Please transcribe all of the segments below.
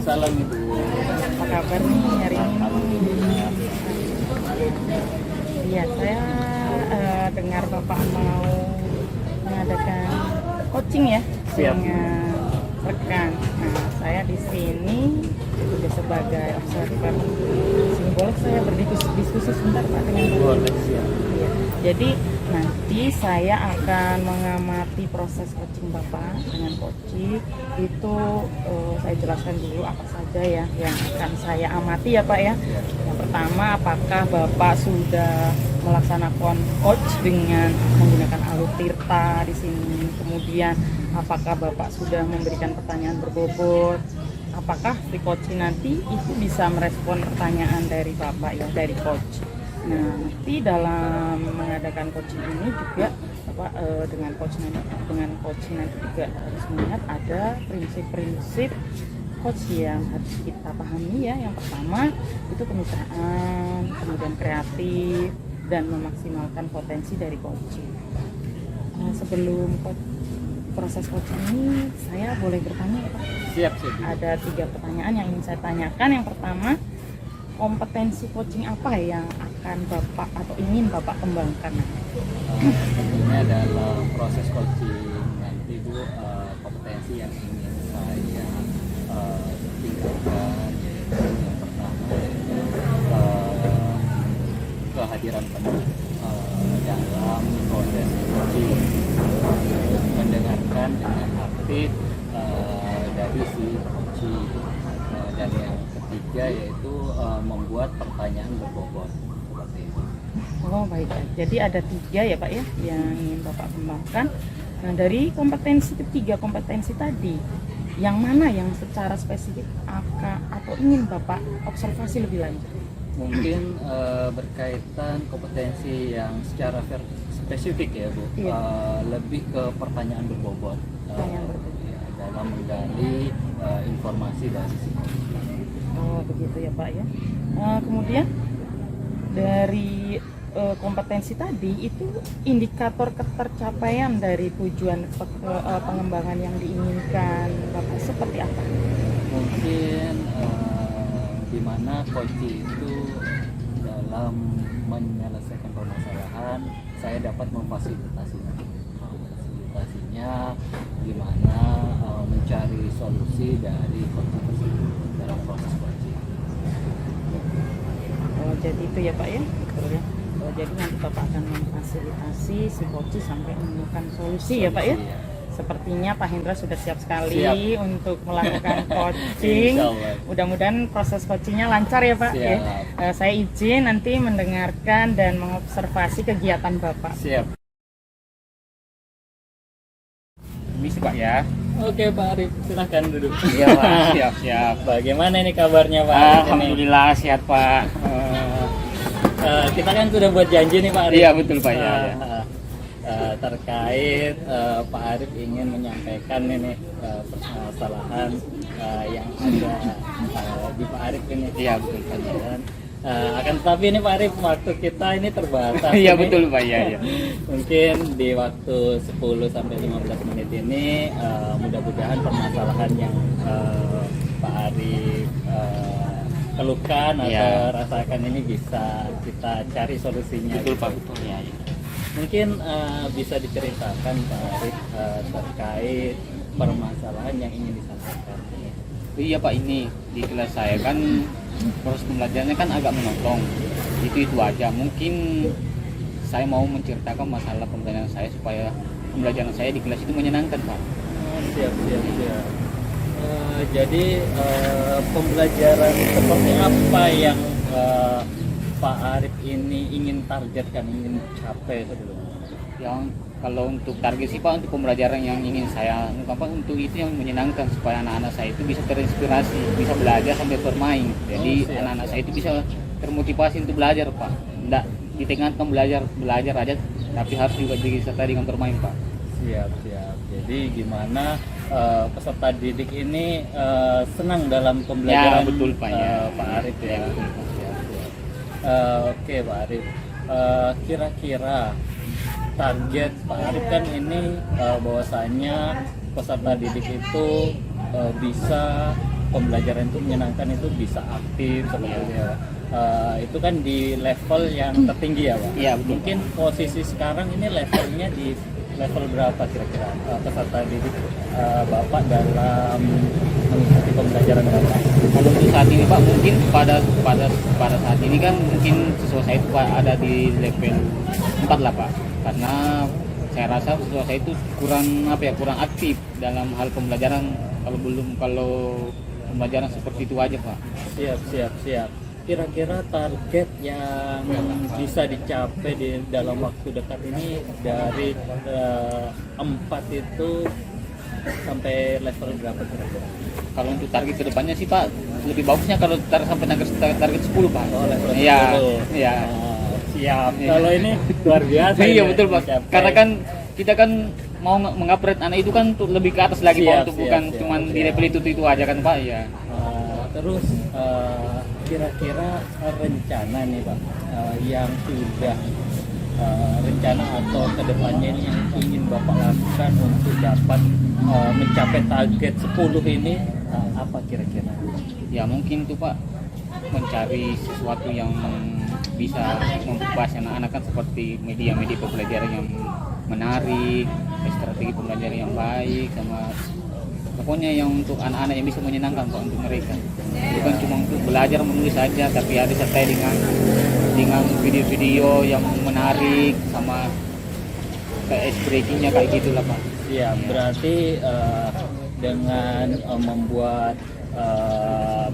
Waalaikumsalam Ibu. Apa kabar nih hari ini? Alhamdulillah. Iya, saya dengar Bapak mau mengadakan coaching ya Siap. dengan rekan. Nah, saya di sini juga sebagai observer simbolik, saya berdiskusi sebentar Pak dengan Bapak. Boleh, siap. Iya. Jadi nanti saya akan mengamati proses coaching Bapak dengan coaching itu. Saya jelaskan dulu apa saja ya yang akan saya amati ya Pak ya. Yang pertama, apakah Bapak sudah melaksanakan coach dengan menggunakan alur tirta di sini. Kemudian apakah Bapak sudah memberikan pertanyaan berbobot. Apakah free coaching nanti itu bisa merespon pertanyaan dari Bapak ya, dari coach. Nah, nanti dalam mengadakan coaching ini juga dengan coaching nanti juga harus melihat ada prinsip-prinsip coach yang harus kita pahami ya. Yang pertama itu kemitraan, kemudian kreatif, dan memaksimalkan potensi dari coaching. Sebelum proses coaching ini, saya boleh bertanya Pak? Siap. Ada 3 pertanyaan yang ingin saya tanyakan. Yang pertama, kompetensi coaching apa yang akan Bapak atau ingin Bapak kembangkan? Tentunya dalam proses coaching nanti Bu, kompetensi yang ingin saya tingkatkan yaitu yang pertama itu kehadiran penuh dalam proses coaching, mendengarkan dengan aktif dari si coaching, dan yang ketiga yaitu membuat pertanyaan berbobot seperti itu. Oh baik, jadi ada 3 ya Pak ya yang ingin Bapak kembangkan. Nah, dari ketiga kompetensi tadi, yang mana yang secara spesifik atau ingin Bapak observasi lebih lanjut? Mungkin berkaitan kompetensi yang secara spesifik ya Bu, Iya. lebih ke pertanyaan berbobot, ya, dalam menggali informasi dari si coaching. Oh begitu ya Pak ya. Kemudian dari kompetensi tadi itu indikator ketercapaian dari tujuan pengembangan yang diinginkan Bapak seperti apa? Mungkin di mana coaching itu dalam menyelesaikan permasalahan saya dapat memfasilitasinya gimana mencari solusi dari konflik tersebut dalam proses coaching. Oh jadi itu ya Pak ya, betul ya. Oh, jadi nanti Bapak akan memfasilitasi si coach sampai menemukan solusi ya Pak ya. Sepertinya Pak Hendra sudah siap sekali untuk melakukan coaching. Mudah-mudahan proses coachingnya lancar ya Pak. Ya. Saya izin nanti mendengarkan dan mengobservasi kegiatan Bapak. Siap. Misi Pak ya. Oke Pak Arif, silahkan duduk. Iya Pak, siap. Bagaimana ini kabarnya Pak? Alhamdulillah sehat Pak. Kita kan sudah buat janji nih Pak Arif. Iya betul Pak ya. Terkait Pak Arif ingin menyampaikan ini permasalahan yang ada di Pak Arif ini. Iya betul Pak ya. Akan tetapi ini Pak Arif, waktu kita ini terbatas. Iya betul Pak ya. Mungkin di waktu 10-15 menit ini mudah-mudahan permasalahan yang Pak Arif keluhkan atau rasakan ini bisa kita cari solusinya. Betul Pak, betul ya. Mungkin bisa diceritakan Pak Arif terkait permasalahan yang ingin disampaikan. Iya Pak, ini di kelas saya kan proses pembelajarannya kan agak menotong. Itu aja. Mungkin saya mau menceritakan masalah pembelajaran saya supaya pembelajaran saya di kelas itu menyenangkan Pak. Siap. Jadi pembelajaran seperti apa yang Pak Arif ini ingin targetkan, ingin capai itu dulu? Yang kalau untuk target sih Pak, untuk pembelajaran yang ingin saya untuk itu yang menyenangkan supaya anak-anak saya itu bisa terinspirasi, bisa belajar sambil bermain. Jadi anak-anak saya itu bisa termotivasi untuk belajar Pak. Tidak ditengankan belajar aja, tapi harus juga disertai dengan bermain Pak. Siap. Jadi gimana peserta didik ini senang dalam pembelajaran? Ya betul Pak ya. Pak Arif ya. Betul, Pak. Siap. Oke Pak Arif, kira-kira target Pak Arif kan ini bahwasanya peserta didik itu bisa pembelajaran itu menyenangkan itu bisa aktif seperti itu ya. Itu kan di level yang tertinggi ya Pak? Iya, betul. Mungkin posisi sekarang ini levelnya di level berapa kira-kira peserta didik Bapak dalam mengikuti pembelajaran Bapak? Kalau untuk saat ini Pak, mungkin pada saat ini kan mungkin siswa saya itu Pak ada di level 4 lah Pak, karena saya rasa siswa saya itu kurang aktif dalam hal pembelajaran, kalau pembelajaran seperti itu aja Pak. Siap. Kira-kira target yang bisa dicapai di dalam waktu dekat ini dari 4 itu sampai level berapa kira-kira? Kalau untuk target kedepannya sih Pak, lebih bagusnya kalau sampai target 10 Pak. Oh, level Iya, 10. iya. Siap. Iya. Kalau ini luar biasa. Iya ini betul Pak. dicapai. Karena kan kita kan mau mengupgrade anak itu kan untuk lebih ke atas lagi Pak, untuk bukan siap. cuman di level itu aja kan Pak ya. Terus kira-kira rencana nih Pak yang sudah rencana atau kedepannya ini yang ingin Bapak lakukan untuk dapat mencapai target 10 ini apa kira-kira? Ya mungkin tuh Pak, mencari sesuatu yang bisa mempuas anak-anak kan, seperti media-media pembelajaran yang menarik, strategi pembelajaran yang baik, sama pokoknya yang untuk anak-anak yang bisa menyenangkan Pak untuk mereka. Bukan cuma untuk belajar menulis saja, tapi ada sertai dengan video-video yang menarik sama kayak breakingnya kayak gitulah Pak. Iya, berarti dengan membuat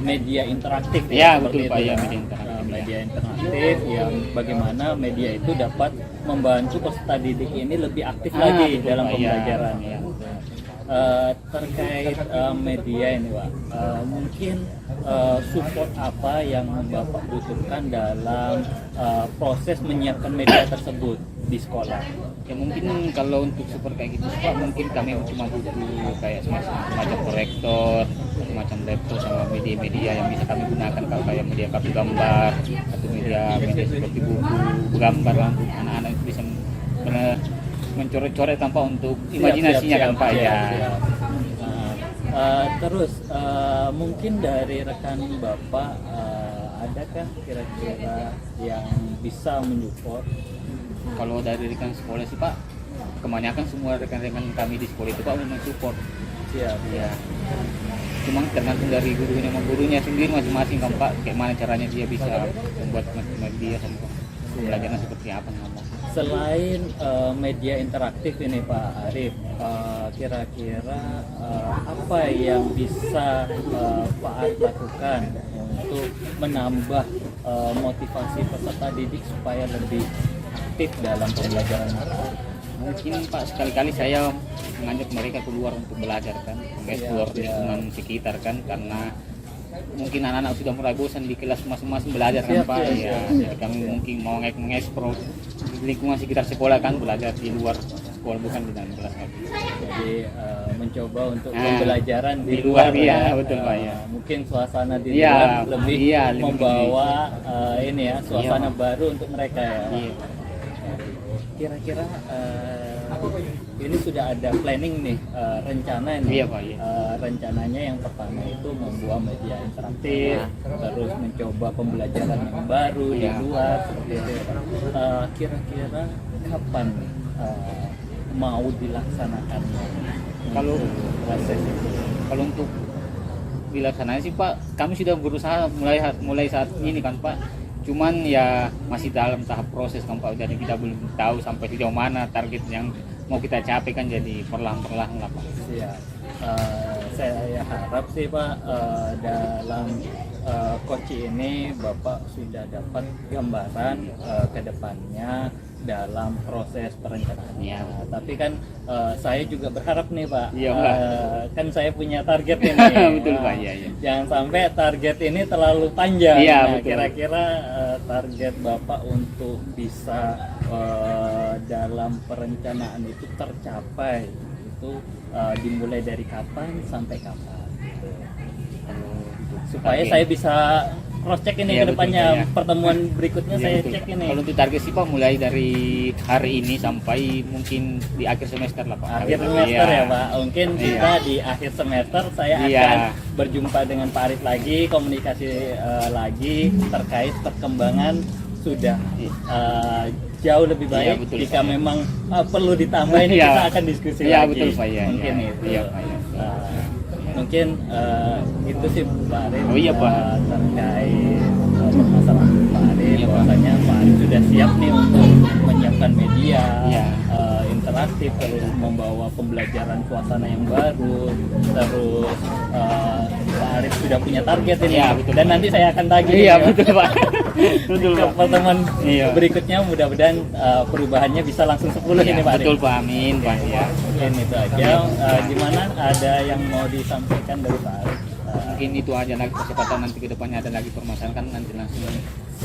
media interaktif Ya, seperti betul, itu Pak, ya, media interaktif, media interaktif yang bagaimana media itu dapat membantu peserta didik ini lebih aktif lagi betul, dalam Pak, pembelajaran. ya. Terkait media ini Pak, mungkin support apa yang Bapak butuhkan dalam proses menyiapkan media tersebut di sekolah? Ya mungkin kalau untuk support kayak gitu Pak, mungkin kami cuma butuh kayak semacam proyektor, semacam laptop, sama media-media yang bisa kami gunakan, kalau kayak media kartu gambar atau media seperti buku gambar lah, untuk anak-anak itu bisa mencoret-coret tanpa untuk imajinasinya kan Pak ya. Terus mungkin dari rekan Bapak adakah kira-kira yang bisa menyupport? Kalau dari rekan sekolah sih Pak, kebanyakan semua rekan-rekan kami di sekolah itu Pak memang support. Siap. Ya. Cuma tergantung dari gurunya sendiri masing-masing kan Pak, kayak mana caranya dia bisa membuat media sama pembelajaran seperti apa ngomong. Selain media interaktif ini Pak Arif, kira-kira apa yang bisa Pak Arif lakukan untuk menambah motivasi peserta didik supaya lebih aktif dalam pembelajaran? Mungkin Pak, sekali-kali saya mengajak mereka keluar untuk belajar kan, mengeksplor lingkungan sekitar kan, karena mungkin anak-anak sudah mulai bosan di kelas masing-masing belajar kan Pak. Jadi kami mungkin mau mengeksplor lingkungan sekitar sekolah kan, belajar di luar sekolah bukan di dalam kelas. Jadi mencoba untuk pembelajaran di luar luar ya, betul Pak ya. Mungkin suasana di Iya, luar lebih iya, lebih membawa ini ya suasana Iya. baru untuk mereka ya. Iya. Kira-kira ini sudah ada planning nih, rencana nih. Iya, Pak, iya. Rencananya yang pertama itu membuat media interaktif, terus mencoba pembelajaran yang baru di Iya. luar seperti itu. Kira-kira kapan mau dilaksanakan Kalau- proses itu? Kalau untuk dilaksanakan sih Pak, kami sudah berusaha mulai saat ini kan Pak. Cuman ya masih dalam tahap proses kan Pak, jadi kita belum tahu sampai sejauh mana target yang mau kita capai kan, jadi perlahan-perlahan lah Pak. Ya, saya harap sih Pak dalam Koci ini Bapak sudah dapat gambaran ke depannya dalam proses perencanaan. Ya. Tapi kan saya juga berharap nih Pak, Iya, Pak. kan saya punya target ini. Betul, Pak, iya, iya. Jangan sampai target ini terlalu panjang. Iya, Nah, betul. kira-kira target Bapak untuk bisa dalam perencanaan itu tercapai itu dimulai dari kapan sampai kapan? Supaya Target. saya bisa cross check ini Iya, ke depannya. betul, Pak, ya. Pertemuan berikutnya Iya, saya betul. cek ini. Kalau untuk target sih Pak mulai dari hari ini sampai mungkin di akhir semester lah Pak. Akhir semester Iya. ya Pak. Mungkin Iya. kita di akhir semester saya Iya. akan berjumpa dengan Pak Arif lagi, komunikasi lagi terkait perkembangan sudah jauh lebih baik. Iya, betul, Jika Pak, ya. memang perlu ditambah ini Iya. kita akan diskusi Iya, lagi. betul, Pak, ya. Mungkin Iya. itu. Iya, Pak, ya. Mungkin itu sih Pak Arif. Oh, iya, Pak. Terkait permasalahan Pak Arif, Iya, Pak. bahwasanya Pak Arif sudah siap nih untuk menyiapkan media Iya. interaktif, terus membawa pembelajaran suasana yang baru, terus Pak Arif sudah punya target ini. Iya, betul, Dan Pak. nanti saya akan tagih Iya, ya. betul Pak. Betul Ke Pak. pertemuan Iya. berikutnya mudah-mudahan perubahannya bisa langsung 10 Iya, ini Pak Arif. betul Pak, amin Pak ya. Mungkin itu aja. Gimana, ada yang mau disampaikan dari Pak Arif? Mungkin itu aja lagi, kesempatan nanti ke depannya ada lagi permasalahan kan nanti langsung.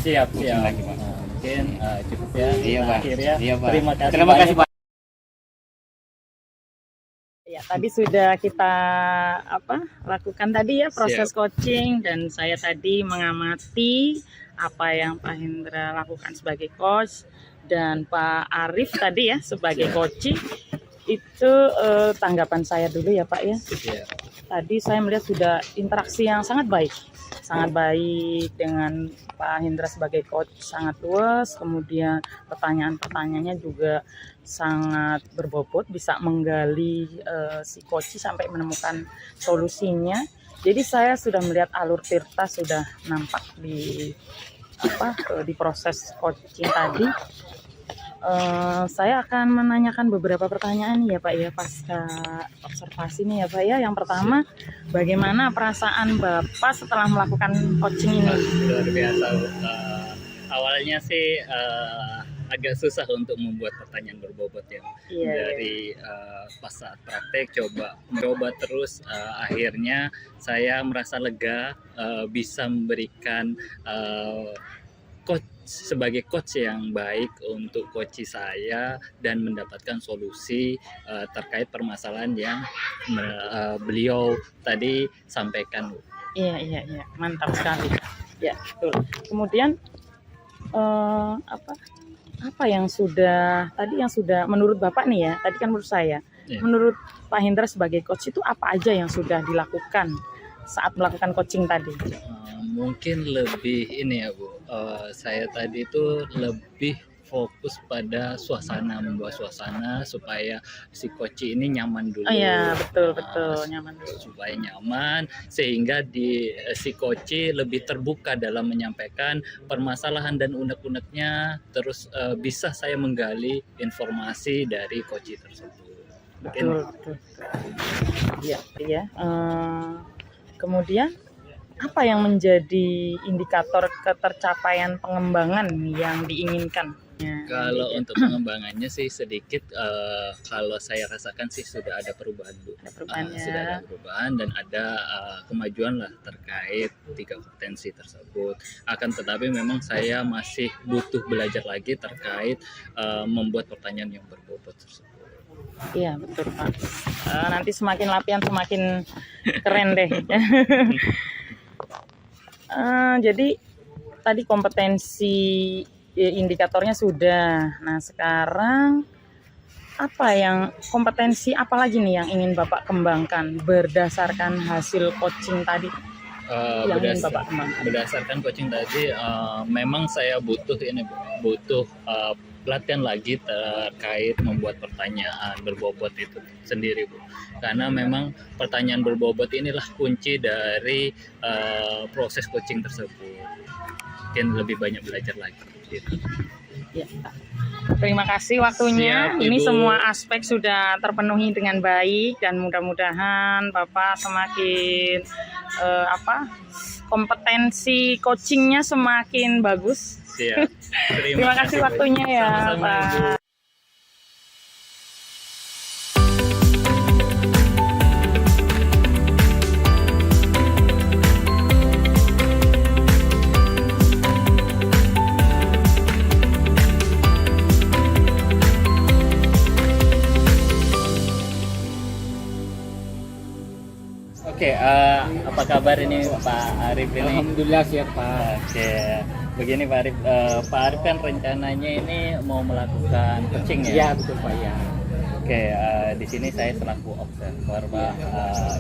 Siap, Mungkin siap. lagi, Pak. Mungkin cukup ya. Iya Kita Pak. akhir ya. Iya Pak. Terima kasih. Terima kasih banyak. Pak. Ya, tadi sudah kita lakukan tadi ya proses coaching, dan saya tadi mengamati apa yang Pak Hendra lakukan sebagai coach dan Pak Arif tadi ya sebagai coaching. Itu tanggapan saya dulu ya Pak ya. Iya. Tadi saya melihat sudah interaksi yang sangat baik dengan Pak Hendra sebagai coach, sangat luas, kemudian pertanyaan-pertanyaannya juga sangat berbobot, bisa menggali si coach sampai menemukan solusinya. Jadi saya sudah melihat alur Tirta sudah nampak di proses coaching tadi. Saya akan menanyakan beberapa pertanyaan ya Pak ya, pasca observasi nih ya Pak ya. Yang pertama, bagaimana perasaan Bapak setelah melakukan coaching ini? Luar biasa. Awalnya sih agak susah untuk membuat pertanyaan berbobot ya. Iya, Dari pas saat praktek coba terus, akhirnya saya merasa lega bisa memberikan sebagai coach yang baik untuk coach saya dan mendapatkan solusi terkait permasalahan yang beliau tadi sampaikan. Iya, mantap sekali. Ya, betul. Kemudian apa yang sudah menurut Bapak nih ya, tadi kan menurut saya, Iya. menurut Pak Hendra sebagai coach itu apa aja yang sudah dilakukan saat melakukan coaching tadi? Mungkin lebih ini ya Bu, saya tadi itu lebih fokus pada suasana, membawa suasana supaya si coach ini nyaman dulu. Oh iya, betul nyaman dulu. Supaya nyaman, sehingga si coach lebih terbuka dalam menyampaikan permasalahan dan unek-uneknya, terus bisa saya menggali informasi dari coach tersebut. Betul. Iya. Kemudian apa yang menjadi indikator ketercapaian pengembangan yang diinginkan? Kalau untuk pengembangannya sih sedikit, kalau saya rasakan sih sudah ada perubahan Bu. Sudah ada perubahan dan ada kemajuan lah terkait 3 kompetensi tersebut. Akan tetapi memang saya masih butuh belajar lagi terkait membuat pertanyaan yang berbobot tersebut. Iya, betul Pak. Nanti semakin latihan semakin keren deh. Jadi tadi kompetensi indikatornya sudah. Nah, sekarang kompetensi apa lagi nih yang ingin Bapak kembangkan berdasarkan hasil coaching tadi? Yang ingin Bapak kembangkan. Berdasarkan coaching tadi, memang saya butuh pelatihan lagi terkait membuat pertanyaan berbobot itu sendiri Bu. Karena memang pertanyaan berbobot inilah kunci dari proses coaching tersebut. Mungkin lebih banyak belajar lagi. Gitu. Ya. Terima kasih waktunya. Siap, Ini Ibu. semua aspek sudah terpenuhi dengan baik dan mudah-mudahan Bapak semakin kompetensi coachingnya semakin bagus. Siap. Terima kasih Bu. waktunya ya, Sama-sama, Pak. Ibu. Oke Oke, apa kabar ini Pak Arif ini? Alhamdulillah sehat Pak. Oke, begini Pak Arif, Pak Arif kan rencananya ini mau melakukan coaching ya? Iya betul Pak ya. Oke, di sini saya selaku observer Pak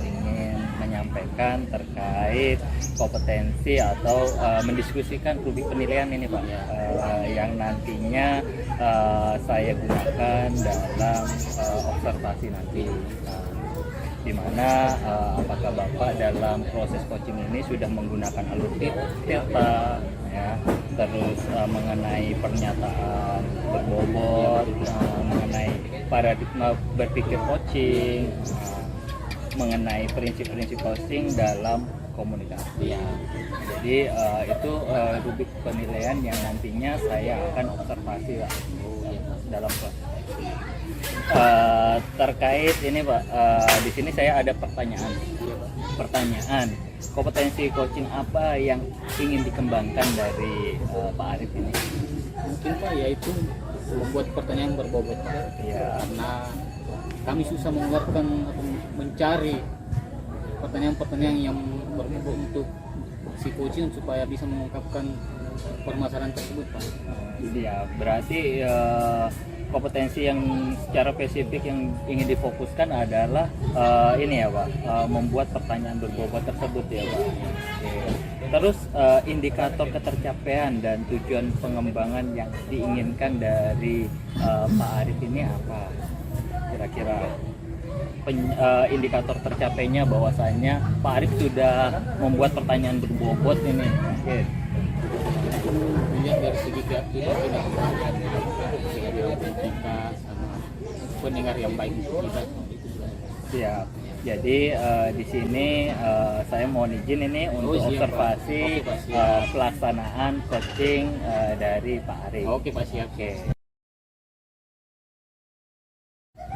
ingin menyampaikan terkait kompetensi atau mendiskusikan rubrik penilaian ini Pak, yang nantinya saya gunakan dalam observasi nanti. Di mana apakah Bapak dalam proses coaching ini sudah menggunakan alur theta ya, terus mengenai pernyataan berbobot, mengenai paradigma berpikir coaching, mengenai prinsip-prinsip coaching dalam komunikasi ya. Jadi itu rubrik penilaian yang nantinya saya akan observasi Pak, dalam proses. Terkait ini Pak, di sini saya ada pertanyaan kompetensi coaching apa yang ingin dikembangkan dari Pak Arif ini? Mungkin Pak yaitu membuat pertanyaan berbobot Pak. Ya. Karena kami susah mengeluarkan atau mencari pertanyaan-pertanyaan yang berbobot untuk si coaching supaya bisa mengungkapkan permasalahan tersebut Pak. Ya, berarti kompetensi yang secara spesifik yang ingin difokuskan adalah ini ya Pak, membuat pertanyaan berbobot tersebut ya Pak. Oke. Terus indikator ketercapaian dan tujuan pengembangan yang diinginkan dari Pak Arif ini apa? Kira-kira indikator tercapainya bahwasanya Pak Arif sudah membuat pertanyaan berbobot ini. Oke. Dilihat dari segi keaktifan kita sama pendengar yang baik kita. Siap. Jadi di sini saya mohon izin ini untuk siap, observasi Pak. Oke, Pak, siap. pelaksanaan coaching dari Pak Arif. Oke Pak siap. Oke.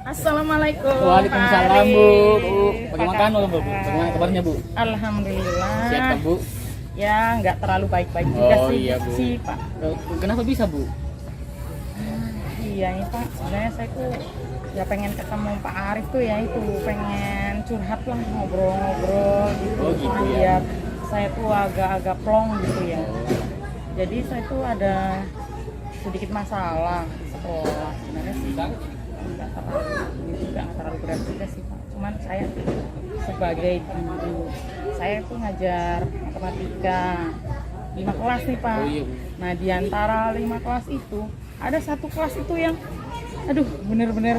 Assalamualaikum. Waalaikumsalam Pak Bu. Arif. Bu, bagaimana Bu? Bagaimana kabarnya Bu? Alhamdulillah. Siap kan Bu? Ya nggak terlalu baik-baik juga Oh, sih, iya, Bu. sih Pak. Kenapa bisa Bu? Iya nih Pak, sebenarnya saya tuh ya pengen ketemu Pak Arif tuh ya, itu pengen curhat lah, ngobrol-ngobrol gitu. Oh, gitu ya. Biar saya tuh agak-agak plong gitu ya. Jadi saya tuh ada sedikit masalah di sekolah. Sebenarnya sih nggak terlalu berat juga sih Pak. Cuman saya sebagai guru, saya tuh ngajar matematika 5 kelas nih Pak. Oh, iya, Bu. Nah di antara 5 kelas itu ada satu kelas itu yang aduh bener-bener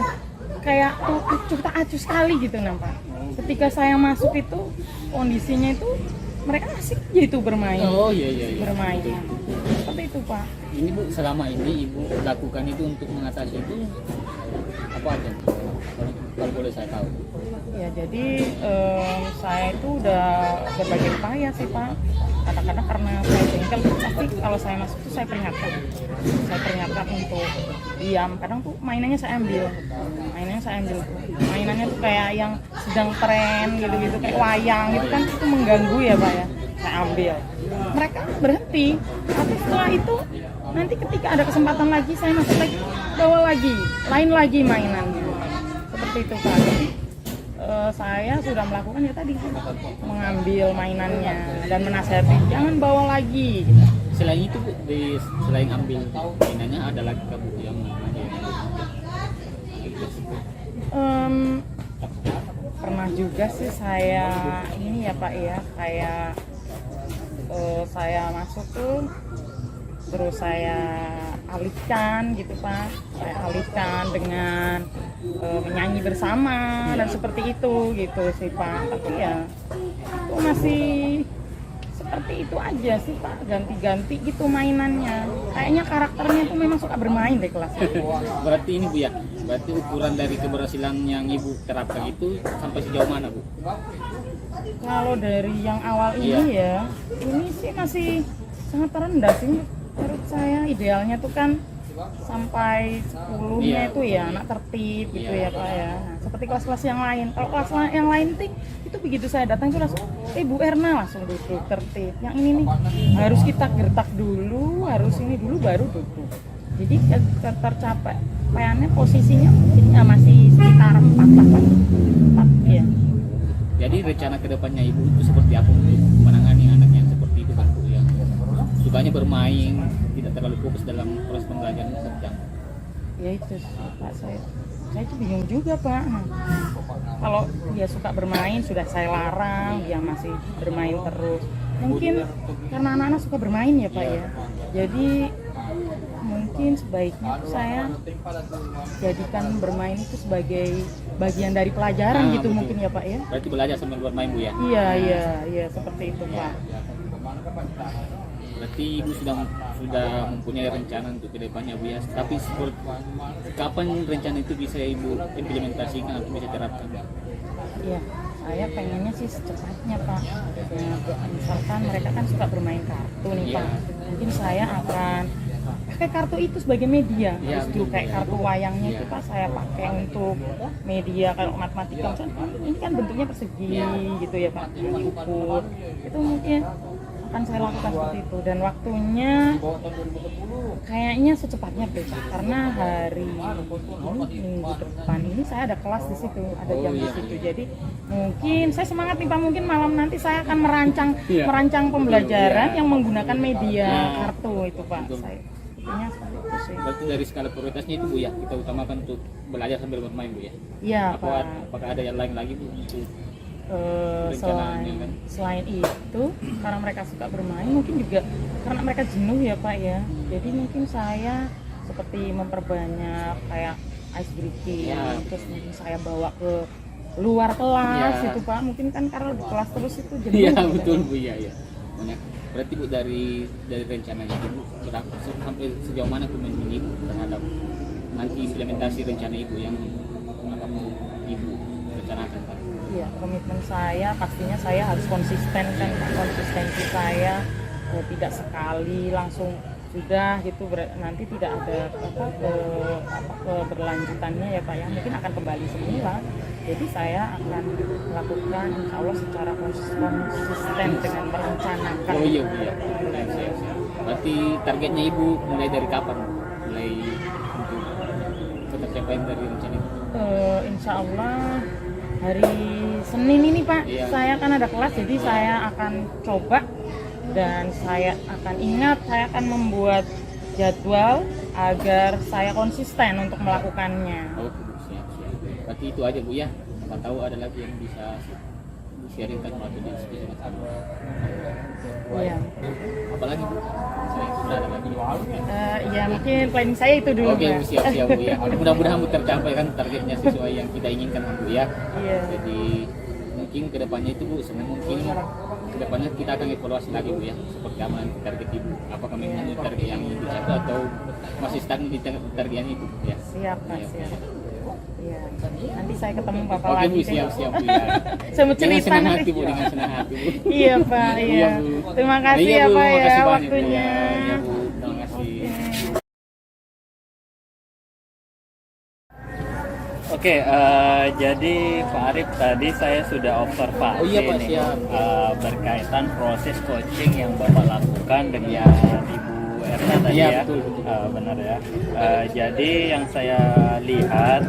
kayak tuh acuh tak acuh sekali gitu nampak. Ketika saya masuk itu kondisinya itu mereka asik aja itu bermain. Oh iya. Bermain. Seperti itu Pak. Ini Bu, selama ini Ibu lakukan itu untuk mengatasi itu apa aja? Kalau boleh saya tahu. Ya jadi saya itu udah berbagai upaya sih Pak. Kadang-kadang karena saya jengkel, pasti kalau saya masuk tuh saya peringatkan untuk diam. Kadang tuh mainannya saya ambil tuh. Mainannya tuh kayak yang sedang tren gitu-gitu, kayak wayang gitu kan, itu mengganggu ya Pak ya. Saya ambil. Mereka berhenti. Tapi setelah itu nanti ketika ada kesempatan lagi saya masuk lagi, bawa lagi, lain lagi mainan gitu. Seperti itu Pak. Jadi, saya sudah melakukan ya tadi mengambil mainannya dan menasihati jangan bawa lagi gitu. Selain itu Bu, selain ambil mainannya ada lagi Bu yang mana Pernah juga sih saya ini ya Pak ya, kayak saya masuk tuh terus saya alihkan gitu Pak, saya alihkan dengan menyanyi bersama dan seperti itu gitu sih Pak. Tapi ya itu masih seperti itu aja sih Pak, ganti-ganti gitu mainannya. Kayaknya karakternya tuh memang suka bermain deh kelas. Berarti ini Bu ya, berarti ukuran dari keberhasilan yang Ibu terapkan itu sampai sejauh mana Bu? Kalau dari yang awal ini ya, ini sih masih sangat rendah sih menurut saya. Idealnya tuh kan sampai 10-nya itu ya anak tertib gitu ya Pak ya. Nah, seperti kelas-kelas yang lain. Kalau kelas yang lain itu begitu saya datang itu langsung Bu Erna langsung duduk tertib. Yang ini nih harus kita gertak dulu, harus ini dulu baru duduk. Jadi tercapai posisinya mungkin ya masih sekitar 4 lah Pak. 4 ya. Jadi rencana kedepannya ibu itu seperti apa untuk menangani anak yang seperti itu kan Bu, yang sukanya bermain, tidak terlalu fokus dalam proses pembelajaran sedang. Ya itu sih, Pak, saya itu bingung juga Pak. Kalau dia suka bermain sudah saya larang, dia masih bermain terus. Mungkin karena anak-anak suka bermain ya Pak ya. Jadi mungkin sebaiknya tuh saya jadikan bermain itu sebagai bagian dari pelajaran gitu Betul. mungkin ya Pak ya. Berarti belajar sambil bermain Bu ya? Iya seperti itu Pak. Berarti ibu sudah mempunyai rencana untuk kedepannya Bu ya. Tapi kapan rencana itu bisa ibu implementasikan atau bisa terapkan? Iya, saya pengennya sih secepatnya Pak. Ya, misalkan mereka kan suka bermain kartu nih Pak. Mungkin saya akan pakai kartu itu sebagai media. Iya, Justru betul. kayak kartu wayangnya itu Pak saya pakai untuk media. Kalau matematika misalnya, ini kan bentuknya persegi gitu ya Pak, diukur. Itu mungkin akan saya lakukan seperti itu, dan waktunya kayaknya secepatnya deh Pak. Karena hari ini minggu depan ini saya ada kelas di situ, ada jam di situ. Jadi mungkin saya semangat nih Pak, mungkin malam nanti saya akan merancang pembelajaran yang menggunakan media kartu itu Pak. Saya intinya seperti itu sih. Berarti dari skala prioritasnya itu Bu ya, kita utamakan untuk belajar sambil bermain Bu ya. Iya Pak. Apakah ada yang lain lagi Bu untuk Selain kan? selain itu, karena mereka suka bermain, mungkin juga karena mereka jenuh ya Pak ya. Jadi mungkin saya seperti memperbanyak kayak ice breaking, terus mungkin saya bawa ke luar kelas itu Pak. Mungkin kan karena di kelas terus itu jenuh. Iya gitu. betul Bu ya. Berarti Bu dari rencananya Ibu sampai sejauh mana komitmen Ibu terhadap nanti implementasi rencana Ibu yang akan Ibu rencanakan Pak? Iya, komitmen saya pastinya saya harus konsisten kan, konsistensi saya tidak sekali langsung sudah gitu nanti tidak ada keberlanjutannya ya Pak ya, mungkin akan kembali semula. Jadi saya akan melakukan insya Allah secara konsisten dengan merencanakan. Oh iya Bu ya. Siap. Berarti targetnya Ibu mulai dari kapan? Mulai untuk tercapai dari rencana itu? Insya Allah hari Senin ini Pak, saya akan ada kelas, jadi saya akan coba dan saya akan ingat, saya akan membuat jadwal agar saya konsisten untuk melakukannya. Oh, siap. Berarti itu aja Bu ya. Siapa tahu ada lagi yang bisa di-sharingkan atau di-diskusikan. Iya. Apalagi Bu? Saya sudah ada lagi. Ya mungkin planning saya itu dulu. Oke, Pak. Bu, siap Bu ya. Mudah-mudahan Bu tercapai kan targetnya sesuai yang kita inginkan Bu ya. Iya. Jadi mungkin kedepannya itu Bu, mungkin kedepannya kita akan evaluasi lagi Bu ya. Seperti apa nanti target Ibu. Apakah memang target yang dicapai atau masih stagnan di target yang itu ya. Siap Pak, siap. Iya. Nanti saya ketemu Bapak Oke lagi. Bu, siap Bu ya. Saya mau Dengan cerita senang nanti. hati Bu, dengan senang hati Bu. Iya Pak, iya. Bu. Terima kasih Iya, ya Bu, Pak ya makasih banyak, Bu. waktunya. Iya Bu, terima kasih. Oke, jadi Pak Arif tadi saya sudah observasi Oh iya, Pak, nih, siap. berkaitan proses coaching yang Bapak lakukan dengan Ibu Erna tadi Iya, ya. betul. Benar ya. Jadi yang saya lihat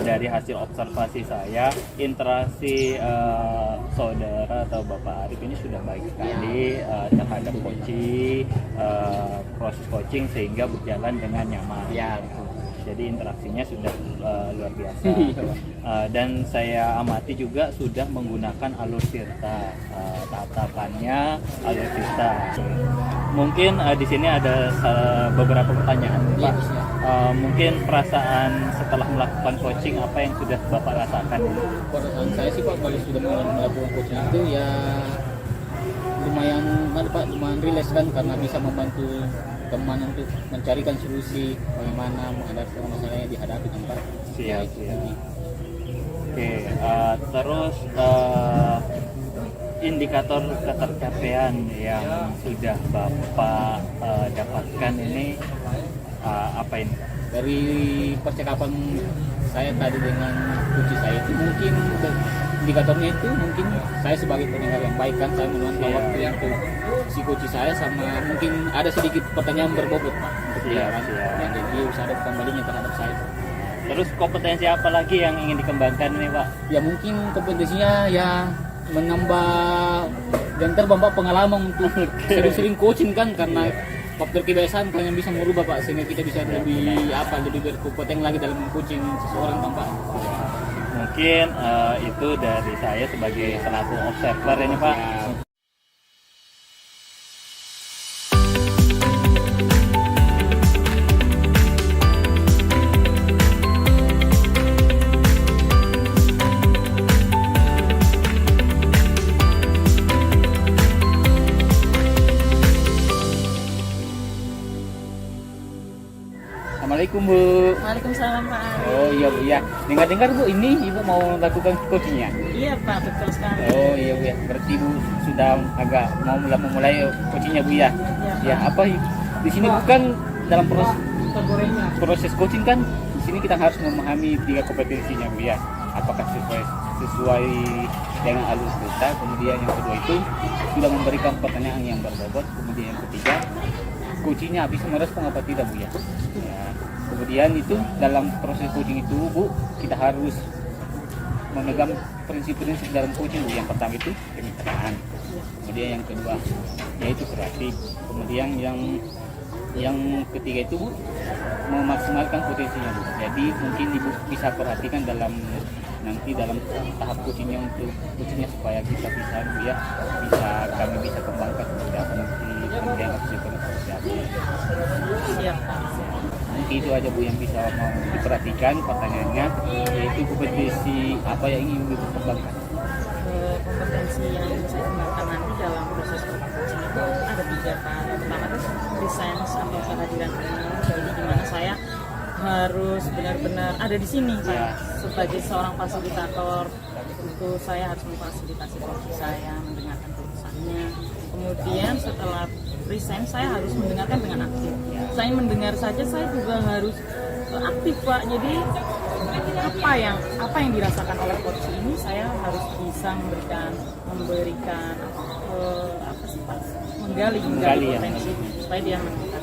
dari hasil observasi saya, interaksi saudara atau Bapak Arif ini sudah baik sekali terhadap coaching, proses coaching sehingga berjalan dengan nyaman. Ya, Jadi interaksinya sudah luar biasa. Dan saya amati juga sudah menggunakan alur tirta, tatapannya alur tirta. Mungkin di sini ada beberapa pertanyaan, Pak. Mungkin perasaan setelah melakukan coaching apa yang sudah Bapak rasakan? perasaan saya sih Pak, kalau sudah melakukan coaching itu ya lumayan rileks kan, karena bisa membantu teman untuk mencarikan solusi bagaimana menghadapi masalah yang dihadapi kan Pak. Siap. Jadi, Oke, terus indikator ketercapaian yang sudah Bapak dapatkan ini apa ini? dari percakapan saya tadi dengan coach saya itu mungkin indikatornya itu mungkin saya sebagai pendengar yang baik kan, saya meluangkan waktu yang untuk si coach saya, sama mungkin ada sedikit pertanyaan berbobot Pak untuk dia kan, yang jadi harus ada kembalinya terhadap saya. Terus kompetensi apa lagi yang ingin dikembangkan nih Pak? Ya mungkin kompetensinya ya menambah dan terbambak pengalaman untuk sering-sering coaching kan, karena faktor kebiasaan kan yang bisa merubah Pak, sehingga kita bisa lebih berkompeten lagi dalam coaching seseorang kan Pak. Mungkin itu dari saya sebagai selaku observer ini Pak. Assalamualaikum Bu. Waalaikumsalam Pak Ari. Oh iya Bu ya. Dengar-dengar Bu, ini Ibu mau lakukan coachingnya? Iya Pak, betul sekali. Oh iya Bu ya. Berarti Bu sudah agak mau memulai coachingnya Bu ya. Ya apa di sini bukan dalam proses coaching kan, di sini kita harus memahami 3 kompetensinya Bu ya. Apakah sesuai dengan alur kita, kemudian yang kedua itu sudah memberikan pertanyaan yang berbobot, kemudian yang ketiga coachingnya bisa merespon apa tidak Bu ya. Kemudian itu dalam proses coaching itu Bu, kita harus memegang prinsip-prinsip dalam coaching Bu. Yang pertama itu kemitraan, kemudian yang kedua yaitu kreatif, kemudian yang ketiga itu Bu, memaksimalkan potensinya Bu. Jadi mungkin Ibu bisa perhatikan nanti dalam tahap coachingnya, untuk coachingnya supaya kita bisa Bu ya, kami bisa kembangkan seperti apa nanti, kemudian seperti apa. Siap Pak. Mungkin itu aja Bu yang bisa mau diperhatikan pertanyaannya, yaitu kompetensi apa yang ingin Ibu kembangkan. Kompetensi yang ingin saya kembangkan nanti dalam proses coaching itu ada 3 Pak. Yang pertama itu presence atau kehadiran umum, jadi dimana saya harus benar-benar ada di sini Pak. Sebagai seorang fasilitator, tentu saya harus memfasilitasi coach saya, mendengarkan keluhannya. Kemudian setelah present saya harus mendengarkan dengan aktif. Saya mendengar saja, saya juga harus aktif Pak. Jadi apa yang dirasakan oleh coach ini saya harus bisa memberikan apa sih Pak? Menggali potensi supaya dia mendengar.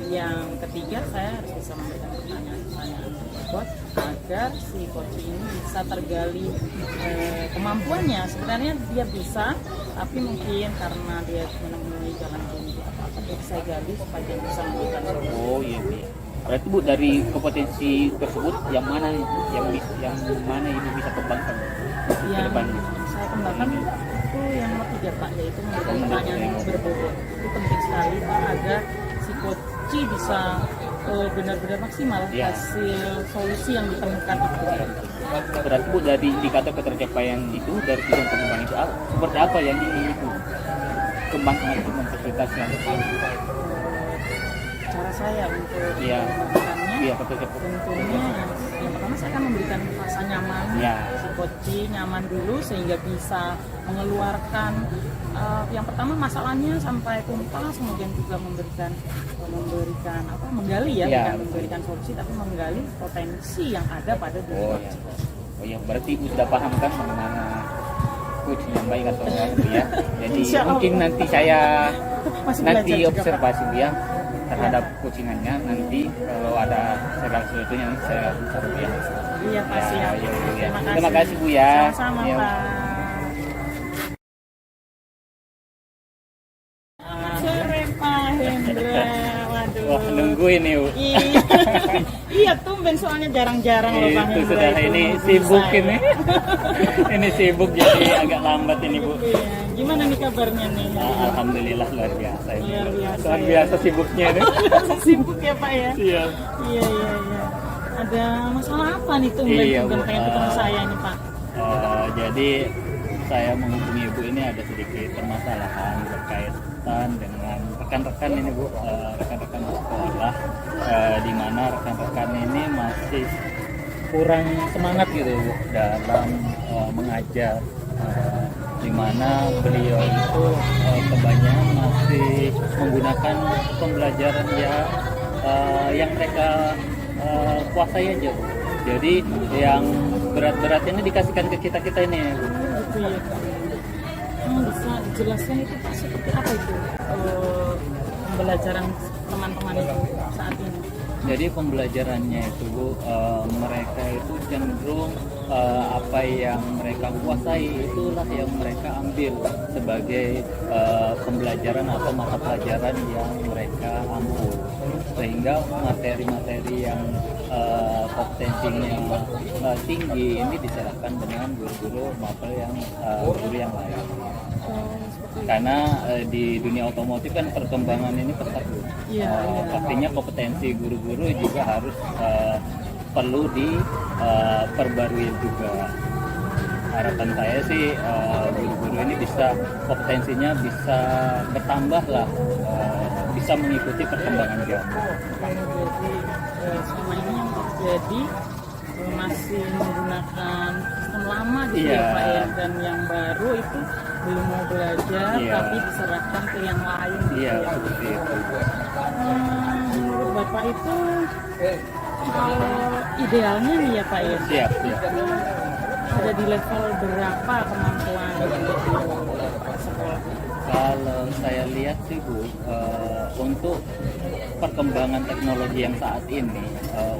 Yang ketiga, saya harus bisa memberikan pertanyaan coach agar si coach ini bisa tergali kemampuannya. Sebenarnya dia bisa, tapi mungkin karena dia menemui jalan buntu apa dia saya gali supaya dia bisa memberikan solusi. Oh iya Bu. Berarti Bu, dari kompetensi tersebut yang mana Ibu bisa kembangkan ke depannya? Saya kembangkan itu yang nomor 3 Pak, yaitu memberikan pertanyaan yang berbobot. Itu penting sekali Pak, agar si coach bisa benar-benar maksimal hasil solusi yang ditemukan itu. Berarti Bu, dari indikator ketercapaian itu, dari tujuan pengembangan itu seperti apa yang ingin Ibu kembangkan untuk memfasilitasikan? Cara saya untuk melakukannya, tentunya yang pertama saya akan memberikan rasa nyaman, si coach nyaman dulu sehingga bisa mengeluarkan yang pertama masalahnya sampai tuntas, kemudian juga menggali bukan memberikan solusi tapi menggali potensi yang ada pada diri coach. Oh iya, berarti Ibu sudah paham kan bagaimana coach yang baik atau enggak ya. Jadi mungkin nanti saya observasi dia terhadap coachingannya, nanti kalau ada segala sesuatunya saya ucapkan ya. Iya Pak, siap. Terima kasih Bu ya. Sama-sama Pak. Sore Pak Hendra. Waduh. Wah, nungguin nih Bu. Iya, tumben soalnya jarang-jarang loh Pak Hendra. Sudah ini sibuk ini. Ini sibuk jadi agak lambat ini Bu. Iya. Gimana nih kabarnya nih? Alhamdulillah luar biasa. Luar biasa sibuknya ini. Sibuk ya Pak ya? Iya. Iya. Ada masalah apa nih tumben pengen ketemu saya nih Pak? Jadi saya menghubungi Ibu ini ada sedikit permasalahan berkaitan dengan rekan-rekan ini Bu, rekan-rekan sekolah, di mana rekan-rekan ini masih kurang semangat gitu Bu dalam mengajar, di mana beliau itu kebanyakan masih menggunakan pembelajaran yang mereka kuasai aja Bu. Jadi yang berat-berat ini dikasihkan ke kita ini. Gitu ya. Bisa dijelaskan itu Pak seperti apa itu pembelajaran teman-teman itu saat ini? Jadi pembelajarannya itu Bu, mereka itu cenderung apa yang mereka kuasai itulah yang mereka ambil sebagai pembelajaran atau mata pelajaran yang mereka ambil, sehingga materi-materi yang kompetensinya tinggi ini diserahkan dengan guru-guru maupun yang guru yang lain. Karena di dunia otomotif kan perkembangan ini pesat Bu. Pastinya kompetensi guru-guru juga harus perlu diperbarui juga. Harapan saya sih guru-guru ini bisa kompetensinya bisa bertambah lah, bisa mengikuti perkembangan zaman. Jadi selama ini yang terjadi masih menggunakan sistem lama gitu ya Pak ya, dan yang baru itu belum mau belajar tapi diserahkan ke yang lain gitu ya. Seperti itu. Menurut Bapak itu kalau idealnya nih ya Pak ya, Siap. ada di level berapa kemampuan sekolah? Kalau saya lihat sih Bu, untuk perkembangan teknologi yang saat ini,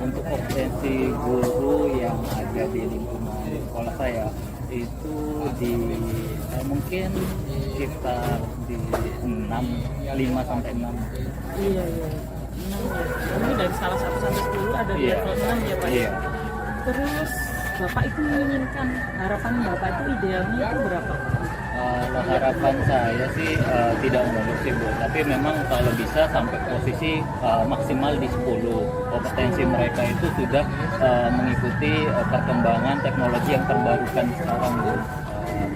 untuk kompetensi guru yang ada di lingkungan sekolah saya itu di mungkin sekitar di 5 sampai 6. Iya. 6 ya. Ini dari salah 1 sampai 10 ada di level 6 ya Pak. Iya. Terus Bapak itu menginginkan, harapan Bapak itu idealnya itu berapa? Kalau harapan saya sih tidak muluk sih Bu, tapi memang kalau bisa sampai posisi maksimal di 10. Kompetensi mereka itu sudah mengikuti perkembangan teknologi yang terbarukan sekarang Bu.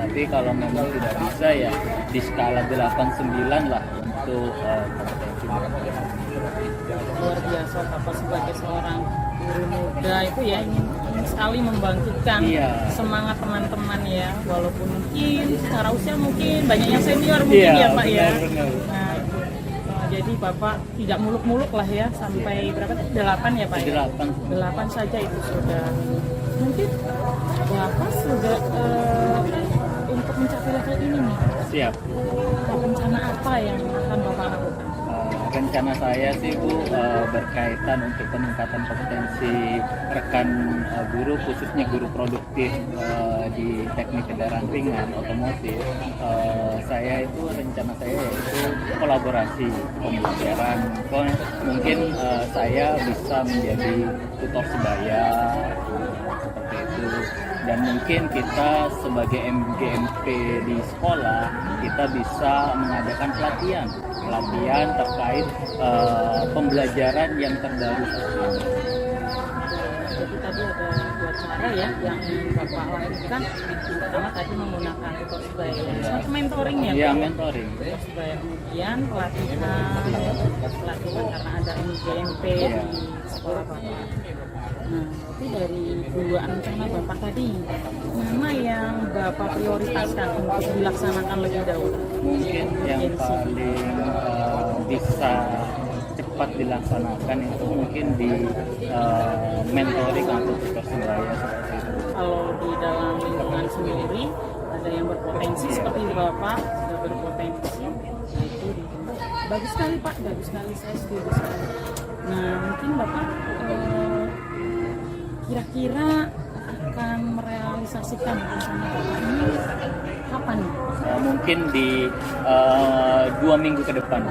Tapi kalau memang tidak bisa ya di skala 8-9 lah untuk kompetensi mereka. Luar biasa Bapak sebagai seorang guru muda itu ya ingin sekali membangkitkan semangat teman-teman ya, walaupun mungkin secara usia mungkin banyak yang senior mungkin ya Pak ya. Nah, jadi Bapak tidak muluk-muluk lah ya sampai berapa tadi? 8 ya Pak ya? 8 saja itu sudah. Mungkin Bapak sudah untuk mencapai level ini nih. Siap. Rencana apa yang akan Bapak lakukan? Rencana saya sih Bu, berkaitan untuk peningkatan kompetensi rekan guru, khususnya guru produktif di teknik kendaraan ringan otomotif. Saya itu rencana saya yaitu kolaborasi pembelajaran. Mungkin saya bisa menjadi tutor sebaya seperti itu, dan mungkin kita sebagai MGMP di sekolah kita bisa mengadakan pelatihan terkait pembelajaran yang terbaru. Jadi tadi ada 2 cara ya yang Bapak lakukan. Pertama tadi menggunakan tutor sebaya, semacam mentoring ya Pak? Iya, mentoring. Tutor sebaya, kemudian pelatihan karena ada MGMP di sekolah Bapak. Nah, tapi dari 2 rencana Bapak tadi, mana yang Bapak prioritaskan untuk dilaksanakan lebih dahulu? Mungkin yang paling bisa cepat dilaksanakan itu mungkin di mentoring atau tutor sebaya seperti itu. Kalau di dalam lingkungan sendiri ada yang berpotensi seperti Bapak sudah berpotensi, itu bagus sekali Pak, bagus sekali, saya setuju sekali. Nah, mungkin Bapak kira-kira akan merealisasikan rencana Bapak ini kapan? Mungkin di 2 minggu ke depan,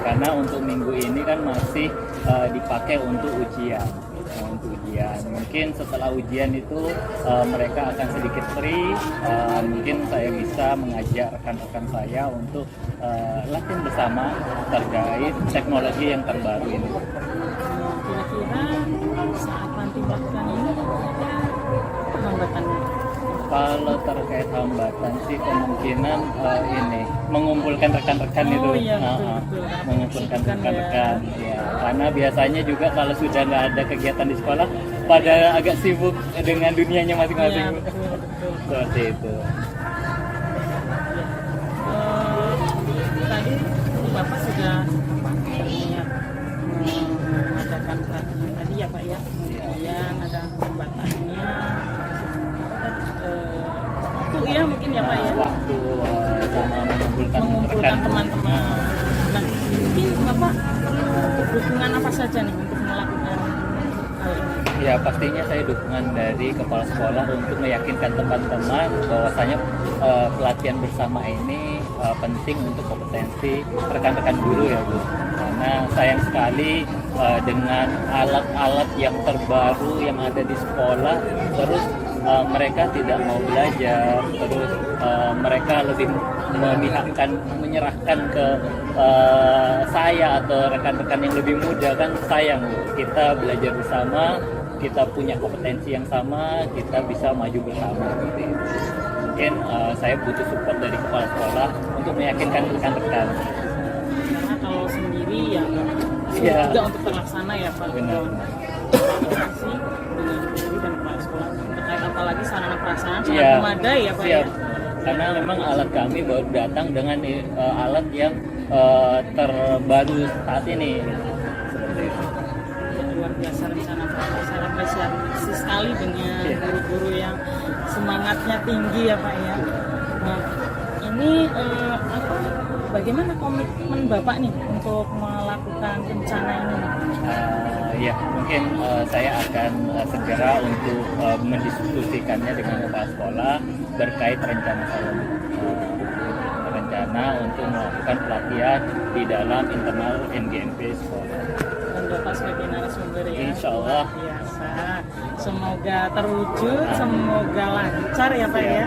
karena untuk minggu ini kan masih dipakai untuk ujian. Mungkin setelah ujian itu mereka akan sedikit free. Mungkin saya bisa mengajak rekan-rekan saya untuk latihan bersama terkait teknologi yang terbaru ini. Kira-kira saat nanti melakukan ini hambatannya? Kalau terkait hambatan sih kemungkinan ini mengumpulkan rekan-rekan itu, betul. mengumpulkan rekan-rekan. Ya, karena biasanya juga kalau sudah nggak ada kegiatan di sekolah, pada agak sibuk dengan dunianya masing-masing. Ya, betul. Seperti itu. Tadi Bapak sudah niat mengadakan pelatihan tadi ya Pak ya, kemudian ada hambatannya. Waktu ya mungkin ya Pak ya, Waktu sama mengumpulkan mengumpulkan rekan. teman-teman. Nah, mungkin Bapak perlu dukungan apa saja nih untuk melakukan hal ini? Ya pastinya saya dukungan dari kepala sekolah untuk meyakinkan teman-teman bahwasanya pelatihan bersama ini penting untuk kompetensi rekan-rekan guru ya Bu. Karena sayang sekali dengan alat-alat yang terbaru yang ada di sekolah terus mereka tidak mau belajar, terus mereka lebih menyerahkan ke saya atau rekan-rekan yang lebih muda, kan sayang Bu. Kita belajar bersama, kita punya kompetensi yang sama, kita bisa maju bersama gitu. Mungkin saya butuh support dari kepala sekolah untuk meyakinkan rekan-rekan. Karena kalau sendiri ya sulit Iya. juga untuk terlaksana ya Pak. Benar. Komunikasi dengan guru dan kepala sekolah terkait apalagi sarana prasarana sangat Iya. memadai ya Pak Siap. ya. Karena memang alat kami baru datang dengan alat yang terbaru saat ini. Seperti itu. Ya, luar biasa rencana Bapak. Saya apresiasi sekali dengan Iya. guru-guru yang semangatnya tinggi ya Pak ya. Nah, ini bagaimana komitmen Bapak nih untuk melakukan rencana ini? Ya, mungkin saya akan segera untuk mendiskusikannya dengan kepala sekolah terkait rencana saya. Rencana untuk melakukan pelatihan di dalam internal MGMP sekolah. Dan Bapak sebagai narasumber ya. Insya Allah. Luar biasa. Semoga terwujud, semoga lancar ya Pak ya.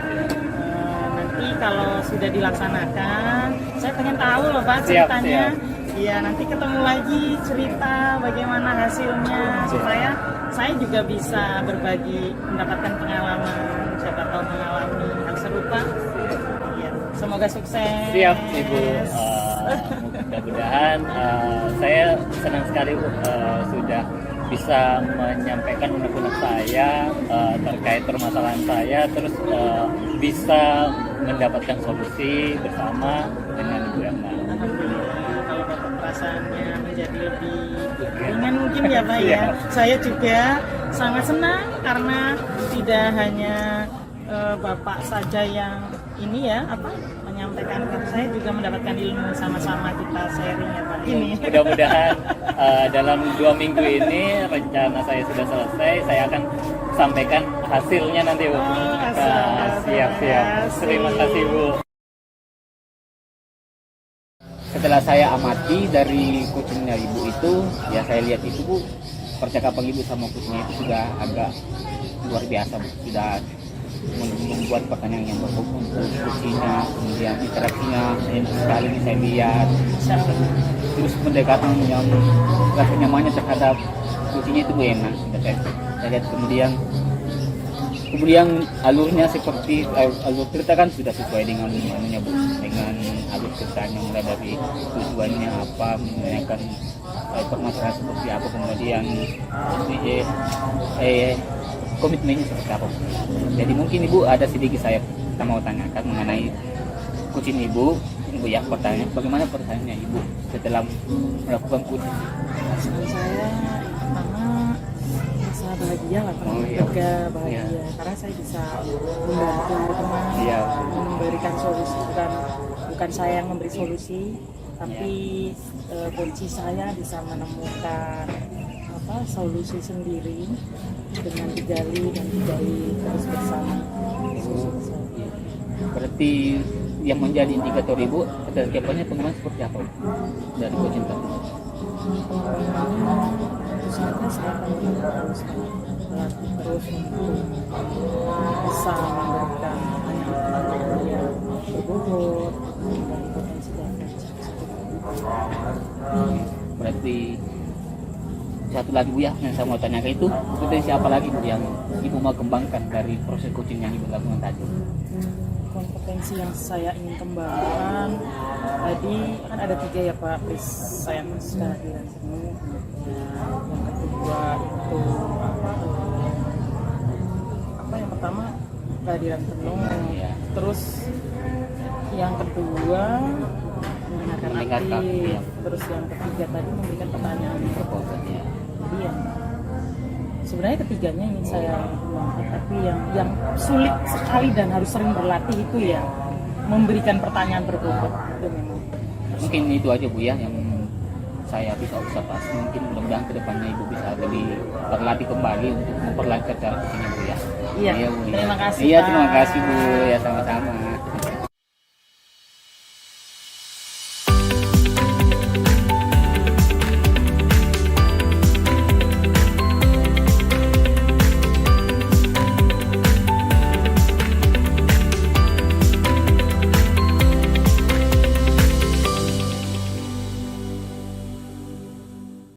Nanti kalau sudah dilaksanakan, saya pengen tahu loh Pak Siap, ceritanya. siap. Iya, nanti ketemu lagi cerita bagaimana hasilnya supaya saya juga bisa berbagi, mendapatkan pengalaman, siapa tahu mengalami hal serupa. Iya, semoga sukses. Siap Ibu. Mudah-mudahan saya senang sekali Bu, sudah bisa menyampaikan unek-unek saya terkait permasalahan saya, terus bisa mendapatkan solusi bersama dengan Ibu Erna. Alhamdulillah, kalau Bapak perasaannya menjadi lebih ringan mungkin ya Pak ya. Saya juga sangat senang karena tidak hanya Bapak saja yang ini ya menyampaikan, saya juga mendapatkan ilmu, sama-sama kita sharing ya Pak ini. Mudah-mudahan dalam 2 minggu ini rencana saya sudah selesai, saya akan sampaikan hasilnya nanti Bu. Siap. Terima kasih Bu. Setelah saya amati dari coachingnya ibu itu, ya saya lihat itu Bu, percakapan ibu sama coachnya itu sudah agak luar biasa Bu. Sudah membuat pertanyaan yang berbobot untuk coachingnya, kemudian interaksinya enak sekali saya lihat. Terus pendekatan yang rasa nyamannya terhadap coachingnya itu enak. Saya lihat kemudian alurnya seperti alur cerita kan sudah sesuai dengan anunya Bu, dengan alur ceritanya mulai dari tujuannya apa, menanyakan permasalahan seperti apa, kemudian komitmennya seperti apa. Jadi mungkin Ibu ada sedikit saya mau tanyakan mengenai coaching Ibu ya, pertanyaan bagaimana pertanyaannya Ibu setelah melakukan coaching? Saya pertama merasa bahagia lah Pak, lega, bahagia karena saya bisa membantu teman, memberikan solusi, bukan saya yang memberi solusi, tapi kunci saya bisa menemukan solusi sendiri dengan digali terus bersama. Berarti yang menjadi indikator Ibu kedepannya pengalaman seperti apa dari coaching tadi? Tentu saja saya akan terus berlatih terus untuk bisa memberikan pengalaman yang berbobot dan potensi dan Berarti satu lagi Bu ya yang saya mau tanyakan itu, potensi apa lagi Bu yang Ibu mau kembangkan dari proses coaching yang Ibu lakukan tadi? Kompetensi yang saya ingin kembangkan tadi kan ada 3 ya Pak, please saya kehadiran penuh. Yang kedua itu yang pertama kehadiran penuh, terus yang kedua mendengarkan aktif, terus yang ketiga tadi memberikan pertanyaan berbobot ya. Jadi yang sebenarnya ketiganya ingin saya kembangkan, tapi yang sulit sekali dan harus sering berlatih itu ya memberikan pertanyaan berbobot itu memang. Mungkin itu aja Bu ya yang saya bisa observasi, mungkin mudah-mudahan kedepannya Ibu bisa lebih berlatih kembali untuk memperlancar cara kucingnya Bu ya. Iya, Bu, ya. terima kasih, Iya, Pak. terima kasih Bu, ya sama-sama.